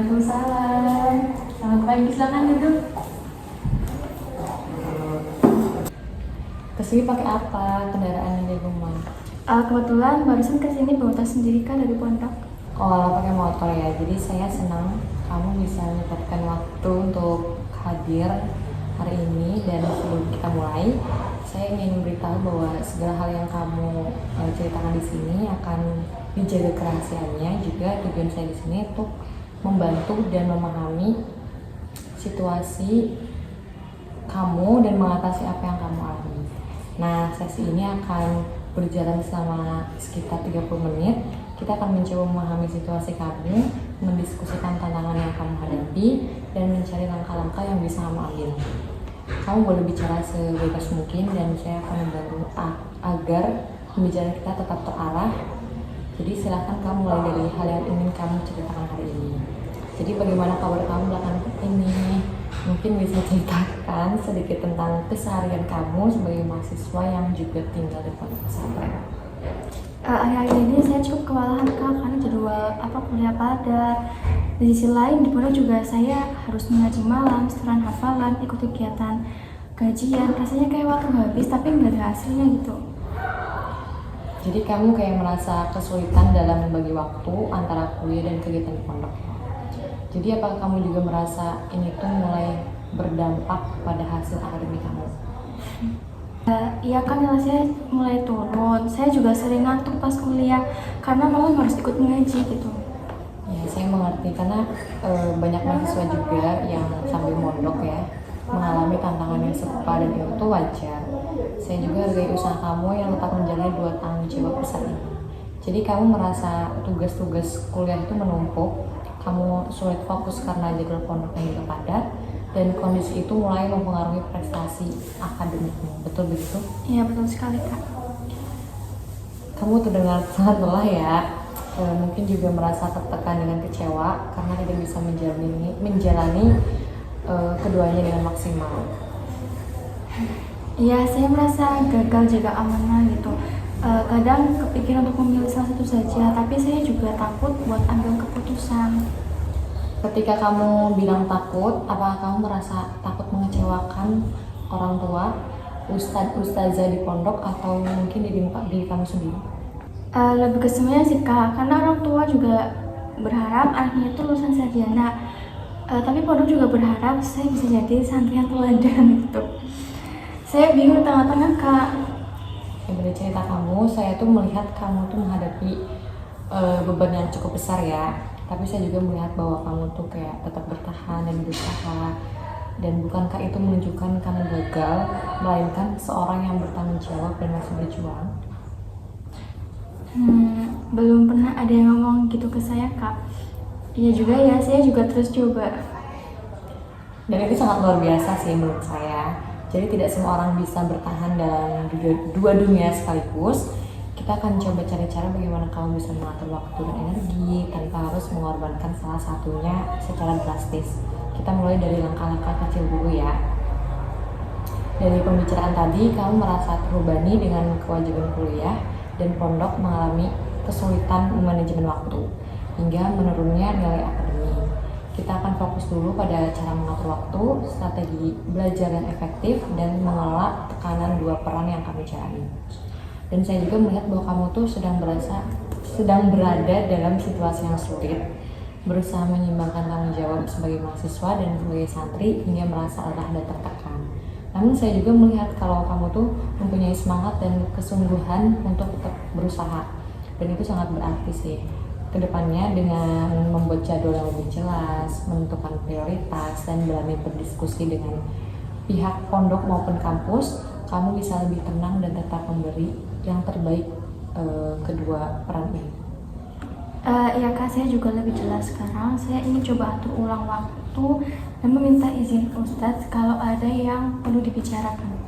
Waalaikumsalam. Selamat pagi, silakan duduk. Kesini pakai apa kendaraan dari rumah? Kebetulan barusan kesini bawa tas sendiri kan dari pondok. Oh, pakai motor ya. Jadi saya senang kamu bisa menyempatkan waktu untuk hadir hari ini. Dan sebelum kita mulai, saya ingin memberitahu bahwa segala hal yang kamu ceritakan di sini akan dijaga kerahasiaannya. Juga tujuan saya di sini untuk membantu dan memahami situasi kamu dan mengatasi apa yang kamu alami. Nah, sesi ini akan berjalan selama sekitar 30 menit. Kita akan mencoba memahami situasi kamu, mendiskusikan tantangan yang kamu hadapi, dan mencari langkah-langkah yang bisa kamu ambil. Kamu boleh bicara sebebas mungkin dan saya akan membantu agar pembicaraan kita tetap terarah. Jadi silahkan kamu mulai dari hal yang ingin kamu ceritakan hari ini. Jadi bagaimana kabar kamu belakangan ini? Mungkin bisa ceritakan sedikit tentang keseharian kamu sebagai mahasiswa yang juga tinggal di pondok pesantren. Akhir-akhir ini saya cukup kewalahan kak karena jadwal kuliah padat. Di sisi lain di pondok juga saya harus mengaji malam, setoran hafalan, ikut kegiatan kajian. Rasanya kayak waktu habis tapi nggak ada hasilnya gitu. Jadi kamu kayak merasa kesulitan dalam membagi waktu antara kuliah dan kegiatan di pondok. Jadi apakah kamu juga merasa ini tuh mulai berdampak pada hasil akademik kamu? Iya kan nilai saya mulai turun. Saya juga sering ngantuk pas kuliah karena malam harus ikut mengaji gitu. Ya, saya mengerti karena banyak mahasiswa juga yang sambil mondok ya mengalami tantangan yang serupa dan itu wajar. Saya juga hargai usaha kamu yang tetap menjalani 2 tanggung jawab besar ini. Jadi kamu merasa tugas-tugas kuliah itu menumpuk, kamu sulit fokus karena jadwal pondoknya juga padat, dan kondisi itu mulai mempengaruhi prestasi akademikmu. Betul begitu? Iya betul sekali kak. Kamu terdengar sangat lelah ya. Mungkin juga merasa tertekan dengan kecewa karena tidak bisa menjalani keduanya dengan maksimal. Iya, saya merasa gagal jaga amanah gitu. Kadang kepikiran untuk memilih salah satu saja, tapi saya juga takut buat ambil keputusan. Ketika kamu bilang takut, apakah kamu merasa takut mengecewakan orang tua, ustazah di pondok, atau mungkin diri kamu sendiri? Lebih ke semuanya sih kak, karena orang tua juga berharap anaknya itu lulusan sarjana. Tapi pondok juga berharap saya bisa jadi santri yang teladan gitu. Saya bingung tengah-tengah kak. Dari cerita kamu, saya tuh melihat kamu tuh menghadapi beban yang cukup besar ya. Tapi saya juga melihat bahwa kamu tuh kayak tetap bertahan dan berusaha. Dan bukankah itu menunjukkan kamu gagal, melainkan seorang yang bertanggung jawab dan masih berjuang? Belum pernah ada yang ngomong gitu ke saya kak. Iya juga ya, saya juga terus coba. Dan itu sangat luar biasa sih menurut saya. Jadi tidak semua orang bisa bertahan dalam dua dunia sekaligus. Kita akan coba cari cara bagaimana kamu bisa mengatur waktu dan energi tanpa harus mengorbankan salah satunya secara drastis. Kita mulai dari langkah-langkah kecil dulu ya. Dari pembicaraan tadi, kamu merasa terbebani dengan kewajiban kuliah dan pondok mengalami kesulitan manajemen waktu hingga menurunnya nilai akademik. Kita akan fokus dulu pada cara mengatur waktu, strategi belajar yang efektif, dan mengelola tekanan 2 peran yang kamu jalani. Dan saya juga melihat bahwa kamu tuh sedang berada dalam situasi yang sulit, berusaha menyimbangkan tanggung jawab sebagai mahasiswa dan sebagai santri hingga merasa lelah dan tertekan. Namun saya juga melihat kalau kamu tuh mempunyai semangat dan kesungguhan untuk tetap berusaha, dan itu sangat berarti sih. Kedepannya dengan membuat jadwal yang lebih jelas, menentukan prioritas, dan berani berdiskusi dengan pihak pondok maupun kampus, kamu bisa lebih tenang dan tetap memberi yang terbaik kedua peran ini. Ya kak, saya juga lebih jelas sekarang. Saya ingin coba atur ulang waktu dan meminta izin ke Ustadz kalau ada yang perlu dibicarakan.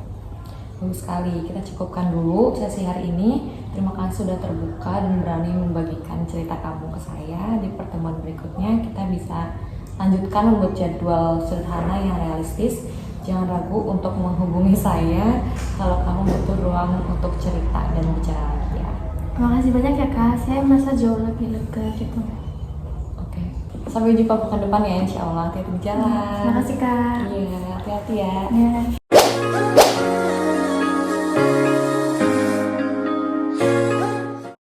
Bagus sekali, kita cukupkan dulu sesi hari ini. Terima kasih sudah terbuka dan berani membagikan cerita kamu ke saya. Di pertemuan berikutnya kita bisa lanjutkan membuat jadwal sederhana yang realistis. Jangan ragu untuk menghubungi saya kalau kamu butuh ruang untuk cerita dan bicara lagi ya. Terima kasih banyak ya kak, saya merasa jauh lebih lega gitu. Oke, Sampai jumpa pekan depan ya insya Allah. Hati-hati di jalan. Terima kasih Kak. Iya, hati-hati ya. Ya.